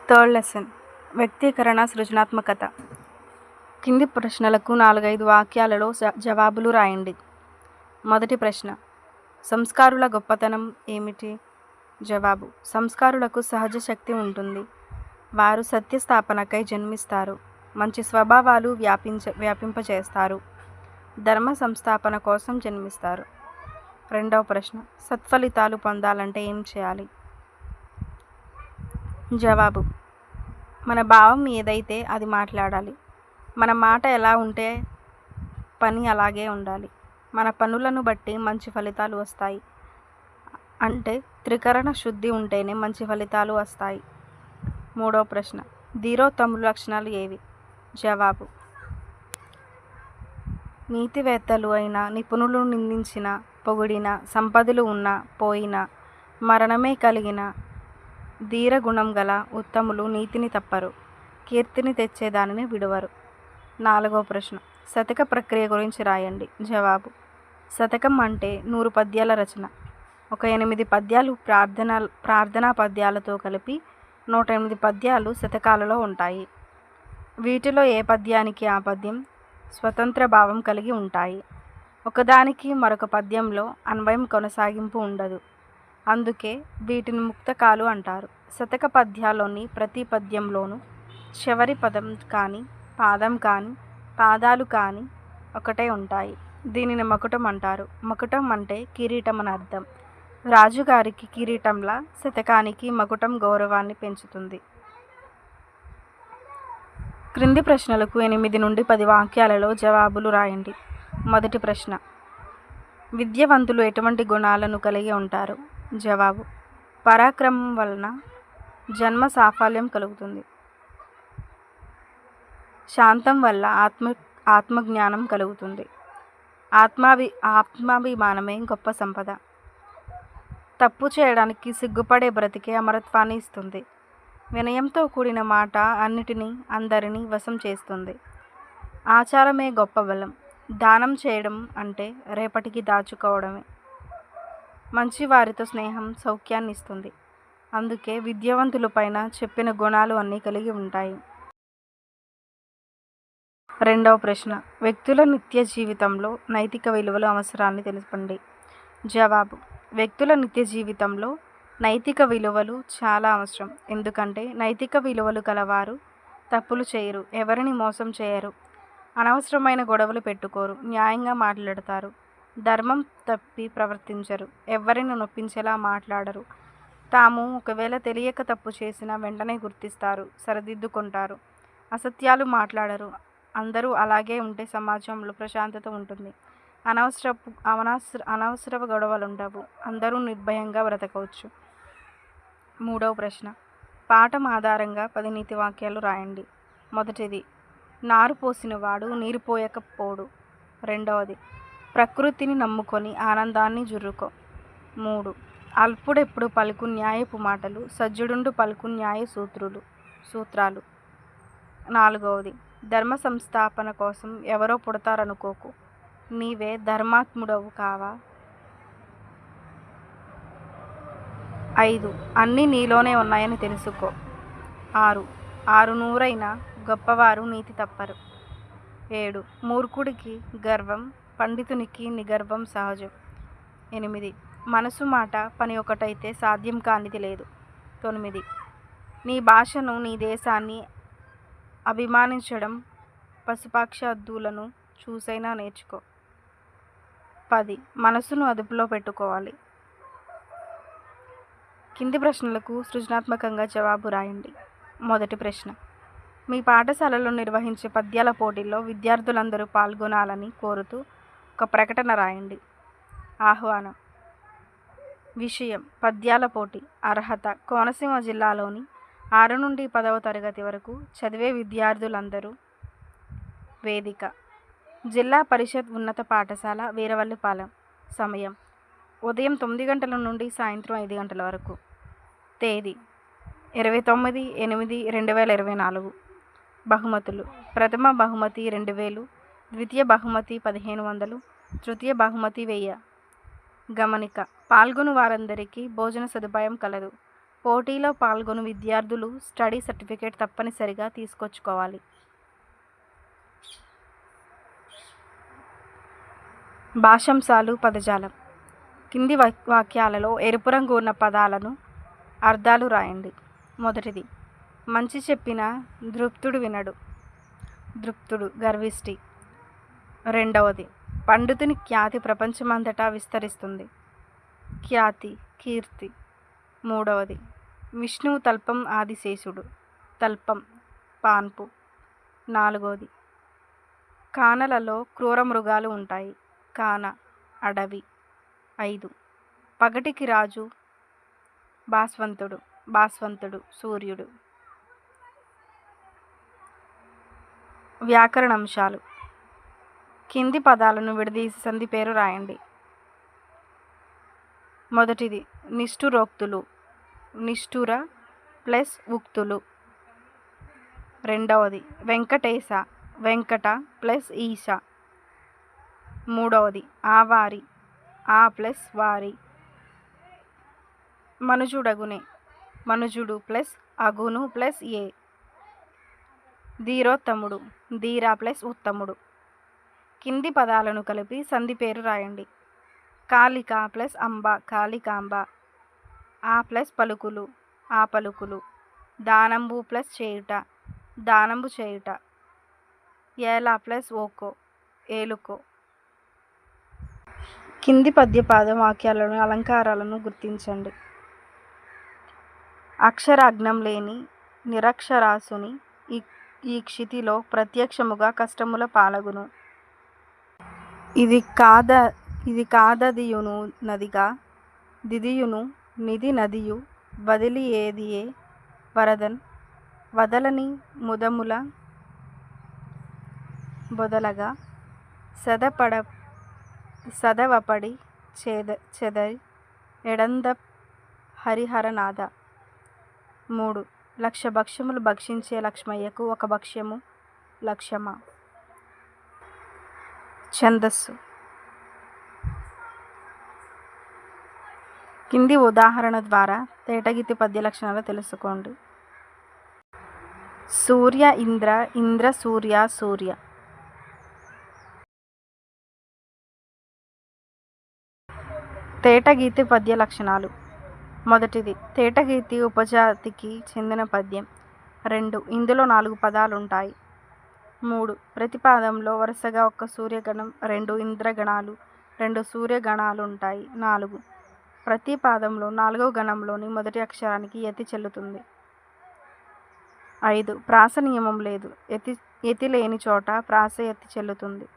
Third lesson వ్యక్తీకరణ సృజనాత్మకత. కింది ప్రశ్నలకు 4-5 వాక్యాలలో జవాబులు రాయండి. మొదటి ప్రశ్న, సంస్కారుల గొప్పతనం ఏమిటి? జవాబు: సంస్కారులకు సహజ శక్తి ఉంటుంది. వారు సత్యస్థాపనకై జన్మిస్తారు. మంచి స్వభావాలు వ్యాపింపచేస్తారు. ధర్మ సంస్థాపన కోసం జన్మిస్తారు. రెండవ ప్రశ్న, సత్ఫలితాలు పొందాలంటే ఏం చేయాలి? జవాబు: మన భావం ఏదైతే అది మాట్లాడాలి. మన మాట ఎలా ఉంటే పని అలాగే ఉండాలి. మన పనులను బట్టి మంచి ఫలితాలు వస్తాయి. అంటే త్రికరణ శుద్ధి ఉంటేనే మంచి ఫలితాలు వస్తాయి. మూడవ ప్రశ్న, ధీరోత్తముల లక్షణాలు ఏవి? జవాబు: నీతివేత్తలు అయిన నిపుణులు నిందించిన, పొగిడిన, సంపదలు ఉన్నా పోయినా, మరణమే కలిగిన ధీరగుణం గల ఉత్తములు నీతిని తప్పరు, కీర్తిని తెచ్చేదానిని విడువరు. నాలుగవ ప్రశ్న, శతక ప్రక్రియ గురించి రాయండి. జవాబు: శతకం అంటే 100 పద్యాల రచన. ఒక 8 పద్యాలు ప్రార్థనా పద్యాలతో కలిపి 108 పద్యాలు శతకాలలో ఉంటాయి. వీటిలో ఏ పద్యానికి ఆ పద్యం స్వతంత్ర భావం కలిగి ఉంటాయి. ఒకదానికి మరొక పద్యంలో అన్వయం కొనసాగింపు ఉండదు. అందుకే వీటిని ముక్తకాలు అంటారు. శతక పద్యాల్లోని ప్రతి పద్యంలోనూ చివరి పదం కానీ, పాదం కానీ, పాదాలు కానీ ఒకటే ఉంటాయి. దీనిని మకుటం అంటారు. మకుటం అంటే కిరీటం అని అర్థం. రాజుగారికి కిరీటంలా శతకానికి మకుటం గౌరవాన్ని పెంచుతుంది. క్రింది ప్రశ్నలకు 8-10 వాక్యాలలో జవాబులు రాయండి. మొదటి ప్రశ్న, విద్యావంతులు ఎటువంటి గుణాలను కలిగి ఉంటారు? జవాబు: పరాక్రమం వలన జన్మ సాఫల్యం కలుగుతుంది. శాంతం వల్ల ఆత్మజ్ఞానం కలుగుతుంది. ఆత్మాభిమానమే గొప్ప సంపద. తప్పు చేయడానికి సిగ్గుపడే బ్రతికే అమరత్వాన్ని ఇస్తుంది. వినయంతో కూడిన మాట అన్నిటినీ అందరినీ వశం చేస్తుంది. ఆచారమే గొప్ప బలం. దానం చేయడం అంటే రేపటికి దాచుకోవడమే. మంచి వారితో స్నేహం సౌఖ్యాన్ని ఇస్తుంది. అందుకే విద్యావంతుల పైన చెప్పిన గుణాలు అన్నీ కలిగి ఉంటాయి. రెండవ ప్రశ్న, వ్యక్తుల నిత్య జీవితంలో నైతిక విలువల అవసరాన్ని తెలుపండి. జవాబు: వ్యక్తుల నిత్య జీవితంలో నైతిక విలువలు చాలా అవసరం. ఎందుకంటే నైతిక విలువలు కలవారు తప్పులు చేయరు, ఎవరిని మోసం చేయరు, అనవసరమైన గొడవలు పెట్టుకోరు, న్యాయంగా మాట్లాడతారు, ధర్మం తప్పి ప్రవర్తించరు, ఎవరిని నొప్పించేలా మాట్లాడరు, తాము ఒకవేళ తెలియక తప్పు చేసినా వెంటనే గుర్తిస్తారు, సరిదిద్దుకుంటారు, అసత్యాలు మాట్లాడరు. అందరూ అలాగే ఉంటే సమాజంలో ప్రశాంతత ఉంటుంది. అనవసర గొడవలు ఉండవు. అందరూ నిర్భయంగా బ్రతకవచ్చు. మూడవ ప్రశ్న, పాఠం ఆధారంగా 10 నీతి వాక్యాలు రాయండి. మొదటిది, నారు పోసినవాడు నీరు పోయకపోడు. రెండవది, ప్రకృతిని నమ్ముకొని ఆనందాన్ని జుర్రుకో. 3, అల్పుడెప్పుడు పలుకు న్యాయపు మాటలు, సజ్జుడుండు పలుకు న్యాయ సూత్రాలు. 4వది, ధర్మ సంస్థాపన కోసం ఎవరో పుడతారనుకోకు, నీవే ధర్మాత్ముడవు కావా. 5, అన్నీ నీలోనే ఉన్నాయని తెలుసుకో. 6 నూరైనా గొప్పవారు నీతి తప్పరు. 7, మూర్ఖుడికి గర్వం, పండితునికి నిగర్వం సహజం. 8, మనసు మాట పని ఒకటైతే సాధ్యం కానిది లేదు. 9, నీ భాషను నీ దేశాన్ని అభిమానించడం పశుపక్ష అద్దులను చూసైనా నేర్చుకో. 10, మనసును అదుపులో పెట్టుకోవాలి. కింది ప్రశ్నలకు సృజనాత్మకంగా జవాబు రాయండి. మొదటి ప్రశ్న, మీ పాఠశాలలో నిర్వహించే పద్యాల పోటీల్లో విద్యార్థులందరూ పాల్గొనాలని కోరుతూ ఒక ప్రకటన రాయండి. ఆహ్వానం. విషయం: పద్యాల పోటీ. అర్హత: కోనసీమ జిల్లాలోని 6 నుండి 10వ తరగతి వరకు చదివే విద్యార్థులందరూ. వేదిక: జిల్లా పరిషత్ ఉన్నత పాఠశాల వీరవల్లిపాలెం. సమయం: ఉదయం 9 గంటల నుండి సాయంత్రం 5 గంటల వరకు. తేదీ: 29/8/2024. బహుమతులు: ప్రథమ బహుమతి 2000, ద్వితీయ బహుమతి 1500, తృతీయ బహుమతి 1000. గమనిక: పాల్గొను వారందరికీ భోజన సదుపాయం కలదు. పోటీలో పాల్గొను విద్యార్థులు స్టడీ సర్టిఫికేట్ తప్పనిసరిగా తీసుకొచ్చుకోవాలి. భాషాంశాలు పదజాలం. కింది వాక్యాలలో ఎరుపు రంగు ఉన్న పదాలను అర్థాలు రాయండి. మొదటిది, మంచి చెప్పిన దృప్తుడు వినడు. దృప్తుడు గర్విష్టి. రెండవది, పండితుని ఖ్యాతి ప్రపంచమంతటా విస్తరిస్తుంది. ఖ్యాతి కీర్తి. మూడవది, విష్ణువు తల్పం ఆదిశేషుడు. తల్పం పాన్పు. నాలుగవది, కానలలో క్రూర మృగాలు ఉంటాయి. కాన అడవి. 5, పగటికి రాజు భాస్వంతుడు. భాస్వంతుడు సూర్యుడు. వ్యాకరణాంశాలు. కింది పదాలను విడదీసి సంధి పేరు రాయండి. మొదటిది, నిష్ఠురోక్తులు. నిష్ఠుర ప్లస్ ఉక్తులు. రెండవది, వెంకటేశ. వెంకట ప్లస్ ఈశ. మూడవది, ఆవారి. ఆ ప్లస్ వారి. మనుజుడగునే. మనుజుడు ప్లస్ అగును ప్లస్ ఏ. ధీరోత్తముడు. ధీర ప్లస్ ఉత్తముడు. కింది పదాలను కలిపి సంధి పేరు రాయండి. కాళిక ప్లస్ అంబ. కాళికాంబ. ఆ ప్లస్ పలుకులు. ఆ పలుకులు. దానంబు ప్లస్ చేయుట. దానంబు చేయుట. ఏల ప్లస్ ఓకో. ఏలుకో. కింది పద్యపాద వాక్యాలను అలంకారాలను గుర్తించండి. అక్షరాజ్ఞం లేని నిరక్షరాస్యుని ఈ క్షితిలో ప్రత్యక్షముగా కష్టముల పాలగును. ఇది కాదదియును నదిగా దిదియును నిధి నదియు వదిలి ఏదియే వరదన్ వదలని ముదముల బొదలగా సదవపడి చెదరి ఎడంద హరిహరనాథ. 3, 1,00,000 భక్ష్యములు భక్షించే లక్ష్మయ్యకు 1 భక్ష్యము లక్ష్యమా. ఛందస్సు. కింది ఉదాహరణ ద్వారా తేటగీతి పద్య లక్షణాలు తెలుసుకోండి. సూర్య ఇంద్ర. ఇంద్ర సూర్య. సూర్య. తేటగీతి పద్య లక్షణాలు. మొదటిది, తేటగీతి ఉపజాతికి చెందిన పద్యం. 2, ఇందులో 4 పదాలుంటాయి. 3, ప్రతి పాదంలో వరుసగా 1 సూర్యగణం, 2 ఇంద్రగణాలు, 2 సూర్యగణాలు ఉంటాయి. 4, ప్రతి పాదంలో 4వ గణంలోని మొదటి అక్షరానికి యతి చెల్లుతుంది. 5, ప్రాస నియమం లేదు. యతి లేని చోట ప్రాస యతి చెల్లుతుంది.